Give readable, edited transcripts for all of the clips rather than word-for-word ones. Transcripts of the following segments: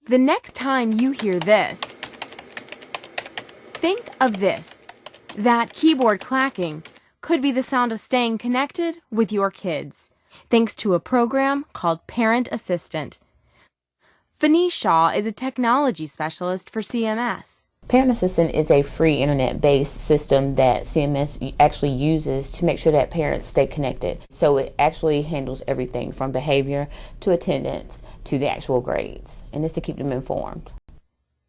The next time you hear this, think of this. That keyboard clacking could be the sound of staying connected with your kids, thanks to a program called Parent Assistant. Fanice Shaw is a technology specialist for CMS. Parent Assistant is a free internet-based system that CMS actually uses to make sure that parents stay connected. So it actually handles everything from behavior to attendance to the actual grades, and it's to keep them informed.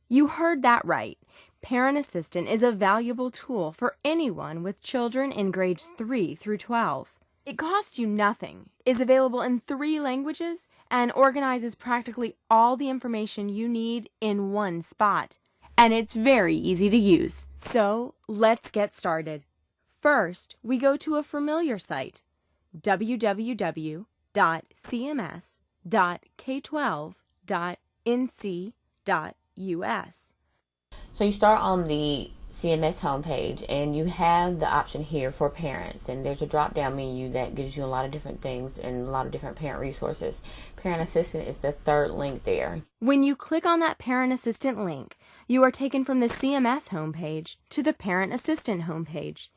You heard that right. Parent Assistant is a valuable tool for anyone with children in grades 3 through 12. It costs you nothing, is available in 3 languages, and organizes practically all the information you need in one spot. And it's very easy to use. So let's get started. First, we go to a familiar site, www.cms.k12.nc.us. So you start on the CMS homepage and you have the option here for parents, and there's a drop down menu that gives you a lot of different things and a lot of different parent resources. Parent Assistant is the third link there. When you click on that Parent Assistant link, you are taken from the CMS homepage to the Parent Assistant homepage.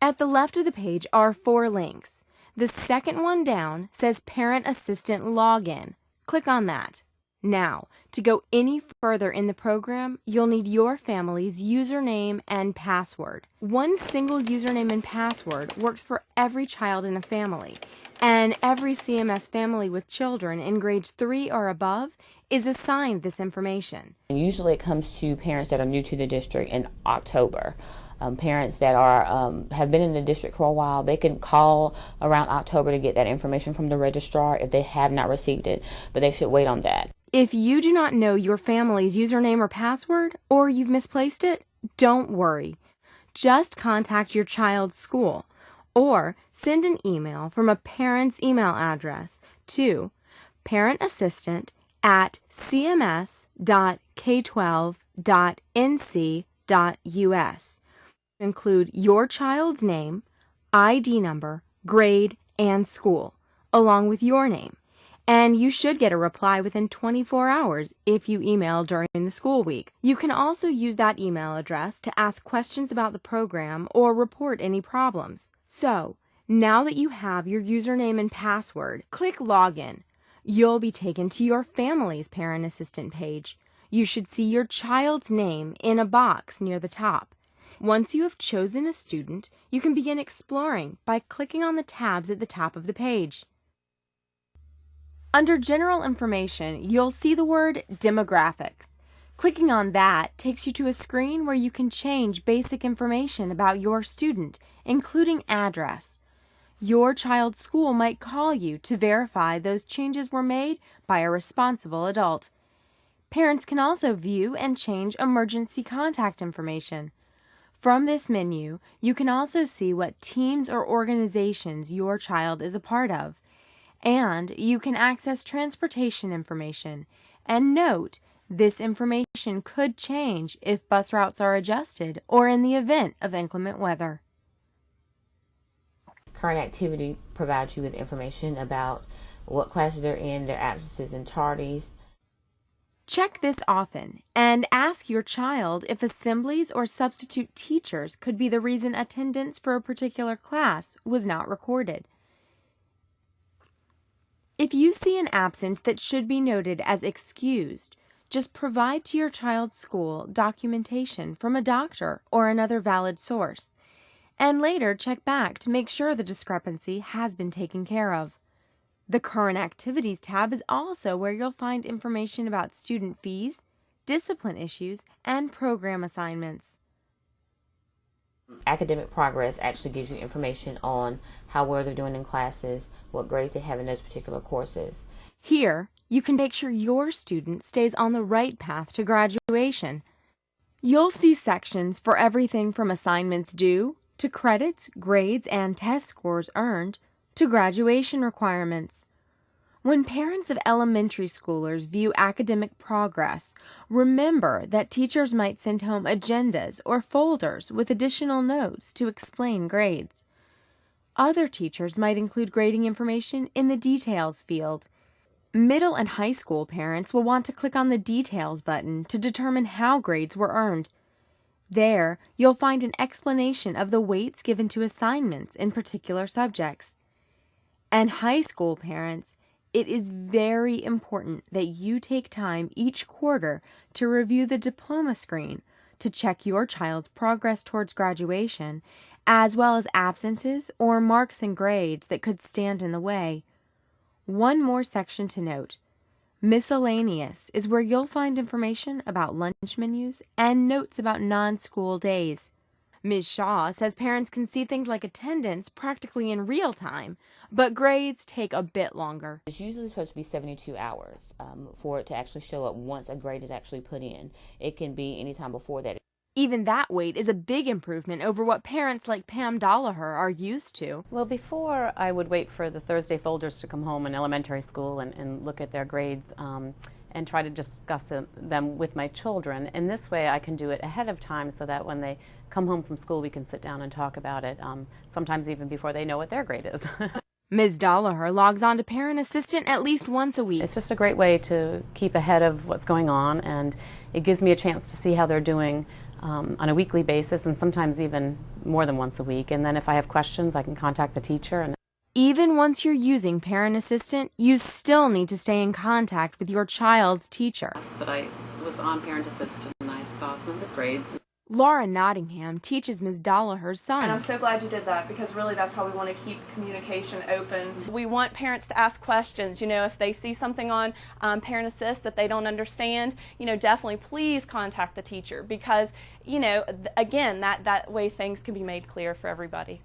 At the left of the page are 4 links. The second one down says Parent Assistant Login. Click on that. Now, to go any further in the program, you'll need your family's username and password. One single username and password works for every child in a family, and every CMS family with children in grades 3 or above is assigned this information. And usually it comes to parents that are new to the district in October. Parents that have been in the district for a while, they can call around October to get that information from the registrar if they have not received it, but they should wait on that. If you do not know your family's username or password, or you've misplaced it, don't worry. Just contact your child's school, or send an email from a parent's email address to parentassistant@cms.k12.nc.us. Include your child's name, ID number, grade, and school, along with your name. And you should get a reply within 24 hours if you email during the school week. You can also use that email address to ask questions about the program or report any problems. So, now that you have your username and password, click Login. You'll be taken to your family's Parent Assistant page. You should see your child's name in a box near the top. Once you have chosen a student, you can begin exploring by clicking on the tabs at the top of the page. Under General Information, you'll see the word Demographics. Clicking on that takes you to a screen where you can change basic information about your student, including address. Your child's school might call you to verify those changes were made by a responsible adult. Parents can also view and change emergency contact information. From this menu, you can also see what teams or organizations your child is a part of. And you can access transportation information. And note, this information could change if bus routes are adjusted or in the event of inclement weather. Current activity provides you with information about what classes they're in, their absences and tardies. Check this often and ask your child if assemblies or substitute teachers could be the reason attendance for a particular class was not recorded. If you see an absence that should be noted as excused, just provide to your child's school documentation from a doctor or another valid source, and later check back to make sure the discrepancy has been taken care of. The Current Activities tab is also where you'll find information about student fees, discipline issues, and program assignments. Academic progress actually gives you information on how well they're doing in classes, what grades they have in those particular courses. Here, you can make sure your student stays on the right path to graduation. You'll see sections for everything from assignments due, to credits, grades, and test scores earned, to graduation requirements. When parents of elementary schoolers view academic progress, remember that teachers might send home agendas or folders with additional notes to explain grades. Other teachers might include grading information in the details field. Middle and high school parents will want to click on the Details button to determine how grades were earned. There, you'll find an explanation of the weights given to assignments in particular subjects. And high school parents, it is very important that you take time each quarter to review the diploma screen to check your child's progress towards graduation, as well as absences or marks and grades that could stand in the way. One more section to note. Miscellaneous is where you'll find information about lunch menus and notes about non-school days. Ms. Shaw says parents can see things like attendance practically in real time, but grades take a bit longer. It's usually supposed to be 72 hours for it to actually show up once a grade is actually put in. It can be any time before that. Even that wait is a big improvement over what parents like Pam Dollaher are used to. Well, before I would wait for the Thursday folders to come home in elementary school and look at their grades and try to discuss them with my children. And this way I can do it ahead of time so that when they come home from school we can sit down and talk about it, sometimes even before they know what their grade is. Ms. Dollaher logs on to Parent Assistant at least once a week. It's just a great way to keep ahead of what's going on, and it gives me a chance to see how they're doing on a weekly basis, and sometimes even more than once a week. And then if I have questions, I can contact the teacher. Even once you're using Parent Assistant, you still need to stay in contact with your child's teacher. But I was on Parent Assistant and I saw some of his grades. Laura Nottingham teaches Ms. Dollaher's son. And I'm so glad you did that, because really that's how we want to keep communication open. We want parents to ask questions. You know, if they see something on Parent Assist that they don't understand, you know, definitely please contact the teacher, because, you know, again, that way things can be made clear for everybody.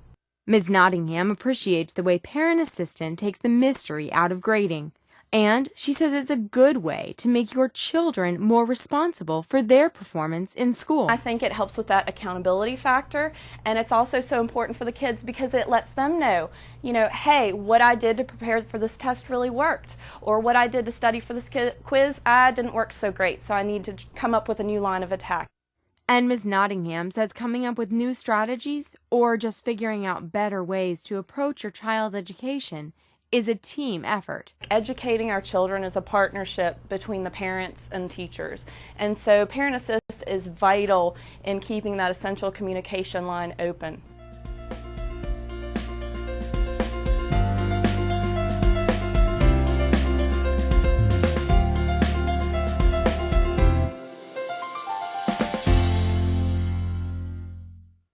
Ms. Nottingham appreciates the way Parent Assistant takes the mystery out of grading. And she says it's a good way to make your children more responsible for their performance in school. I think it helps with that accountability factor, and it's also so important for the kids because it lets them know, you know, hey, what I did to prepare for this test really worked, or what I did to study for this quiz, didn't work so great, so I need to come up with a new line of attack. And Ms. Nottingham says coming up with new strategies or just figuring out better ways to approach your child's education is a team effort. Educating our children is a partnership between the parents and teachers. And so Parent Assist is vital in keeping that essential communication line open.